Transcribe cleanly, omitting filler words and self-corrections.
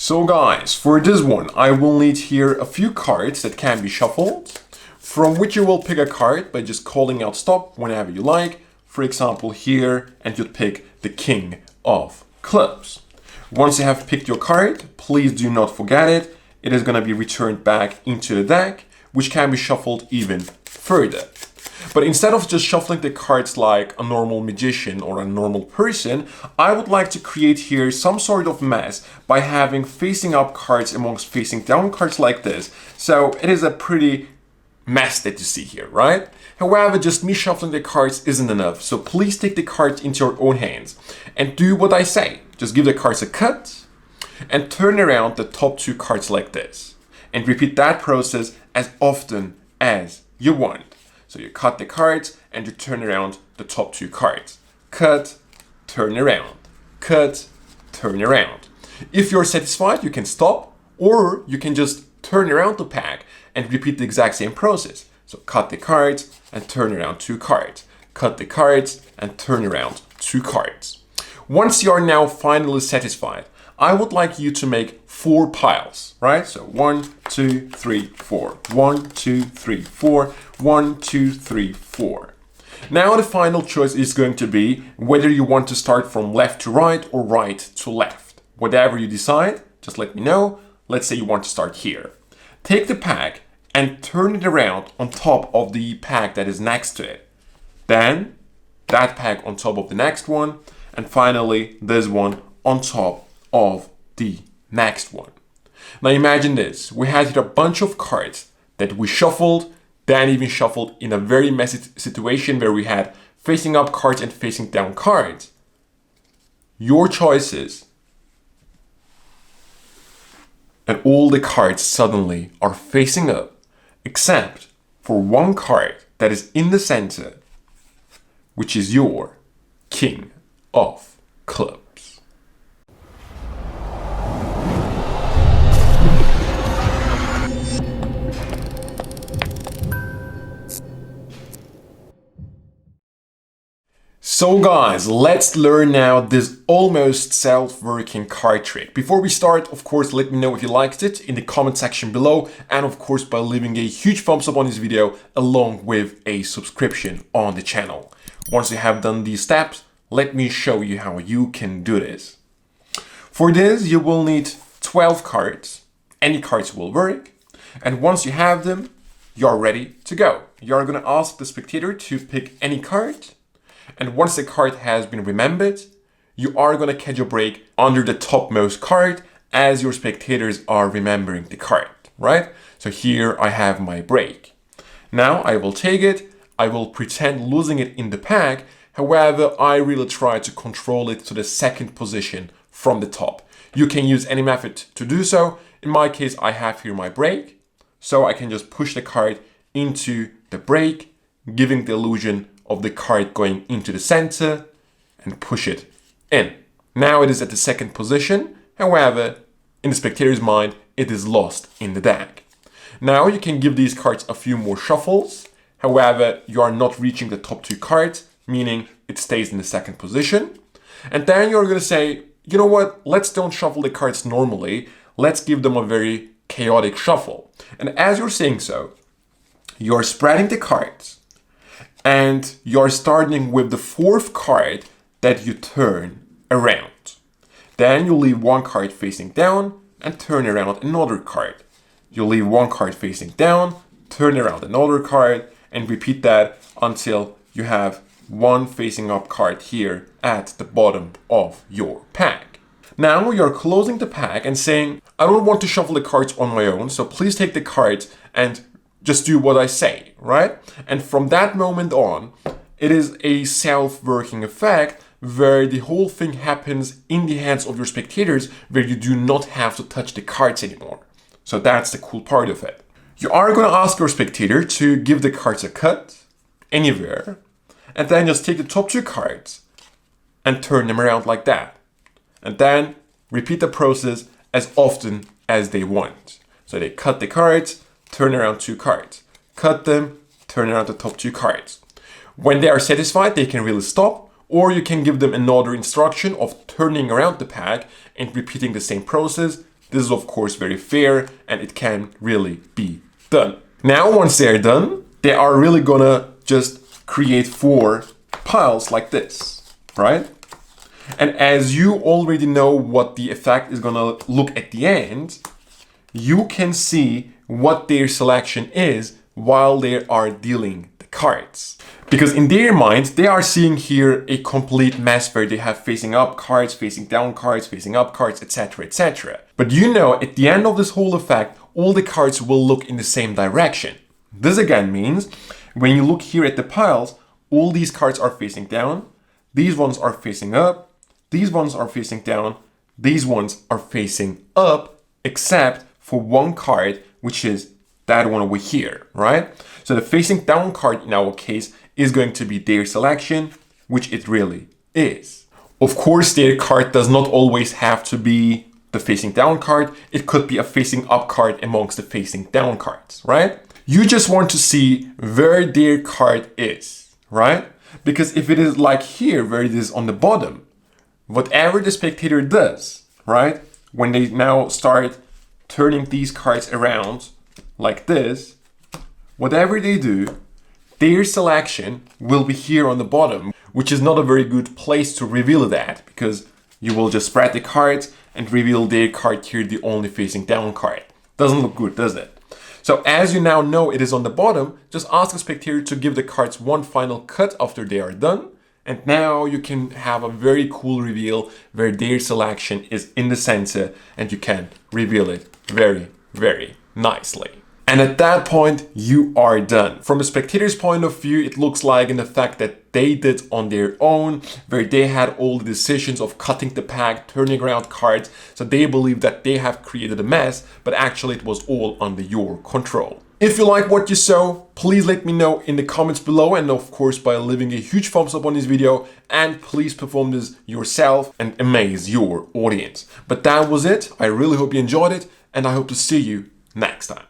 So guys, for this one, I will need here a few cards that can be shuffled, from which you will pick a card by just calling out stop whenever you like. For example, here, and you'd pick the King of Clubs. Once you have picked your card, please do not forget it. It is going to be returned back into the deck, which can be shuffled even further. But instead of just shuffling the cards like a normal magician or a normal person, I would like to create here some sort of mess by having facing up cards amongst facing down cards like this. So it is a pretty mess that you see here, right? However, just me shuffling the cards isn't enough, so please take the cards into your own hands and do what I say. Just give the cards a cut and turn around the top two cards like this. And repeat that process as often as you want. So you cut the cards and you turn around the top two cards. Cut, turn around, cut, turn around. If you're satisfied, you can stop, or you can just turn around the pack and repeat the exact same process. So cut the cards and turn around two cards. Cut the cards and turn around two cards. Once you are now finally satisfied, I would like you to make 4 piles, right? So 1, 2, 3, 4. 1, 2, 3, 4. 1, 2, 3, 4. Now the final choice is going to be whether you want to start from left to right or right to left. Whatever you decide, just let me know. Let's say you want to start here. Take the pack and turn it around on top of the pack that is next to it. Then that pack on top of the next one, and finally this one on top of the next one. Now imagine this, we had here a bunch of cards that we shuffled, then even shuffled in a very messy situation where we had facing up cards and facing down cards. Your choices, and all the cards suddenly are facing up, except for one card that is in the center, which is your King of Clubs. So guys, let's learn now this almost self-working card trick. Before we start, of course, let me know if you liked it in the comment section below, and of course by leaving a huge thumbs up on this video along with a subscription on the channel. Once you have done these steps, let me show you how you can do this. For this, you will need 12 cards. Any cards will work. And once you have them, you're ready to go. You're gonna ask the spectator to pick any card. And once the card has been remembered, you are going to catch a break under the topmost card as your spectators are remembering the card, right? So here I have my break. Now I will take it, I will pretend losing it in the pack. However, I really try to control it to the second position from the top. You can use any method to do so. In my case, I have here my break. So I can just push the card into the break, giving the illusion of the card going into the center and push it in. Now it is at the second position. However, in the spectator's mind, it is lost in the deck. Now you can give these cards a few more shuffles. However, you are not reaching the top 2 cards, meaning it stays in the second position. And then you're going to say, you know what, let's don't shuffle the cards normally. Let's give them a very chaotic shuffle. And as you're saying so, you're spreading the cards. And you're starting with the 4th card that you turn around. Then you leave one card facing down and turn around another card. You leave one card facing down, turn around another card, and repeat that until you have one facing up card here at the bottom of your pack. Now you're closing the pack and saying, I don't want to shuffle the cards on my own, so please take the cards and just do what I say, right? And from that moment on, it is a self-working effect where the whole thing happens in the hands of your spectators, where you do not have to touch the cards anymore. So that's the cool part of it. You are going to ask your spectator to give the cards a cut anywhere, and then just take the top 2 cards and turn them around like that. And then repeat the process as often as they want. So they cut the cards, turn around 2 cards, cut them, turn around the top 2 cards. When they are satisfied, they can really stop, or you can give them another instruction of turning around the pack and repeating the same process This is of course very fair and it can really be done. Now once they're done, they are really gonna just create 4 piles like this, right? And as you already know what the effect is gonna look at the end, you can see what their selection is while they are dealing the cards. Because in their mind, they are seeing here a complete mess where they have facing up cards, facing down cards, facing up cards, etc, etc. But you know, at the end of this whole effect, all the cards will look in the same direction. This again means, when you look here at the piles, all these cards are facing down, these ones are facing up, these ones are facing down, these ones are facing up, except for one card, which is that one over here, right? So the facing down card in our case is going to be their selection, which it really is. Of course, their card does not always have to be the facing down card. It could be a facing up card amongst the facing down cards, right? You just want to see where their card is, right? Because if it is like here, where it is on the bottom, whatever the spectator does, right? When they now start turning these cards around like this, whatever they do, their selection will be here on the bottom, which is not a very good place to reveal that, because you will just spread the cards and reveal their card here, the only facing down card. Doesn't look good, does it? So as you now know it is on the bottom, just ask the spectator to give the cards one final cut after they are done. And now you can have a very cool reveal where their selection is in the center and you can reveal it very, very nicely. And at that point, you are done. From a spectator's point of view, it looks like in the fact that they did on their own, where they had all the decisions of cutting the pack, turning around cards, so they believe that they have created a mess, but actually it was all under your control. If you like what you saw, please let me know in the comments below, and of course by leaving a huge thumbs up on this video, and please perform this yourself and amaze your audience. But that was it. I really hope you enjoyed it, and I hope to see you next time.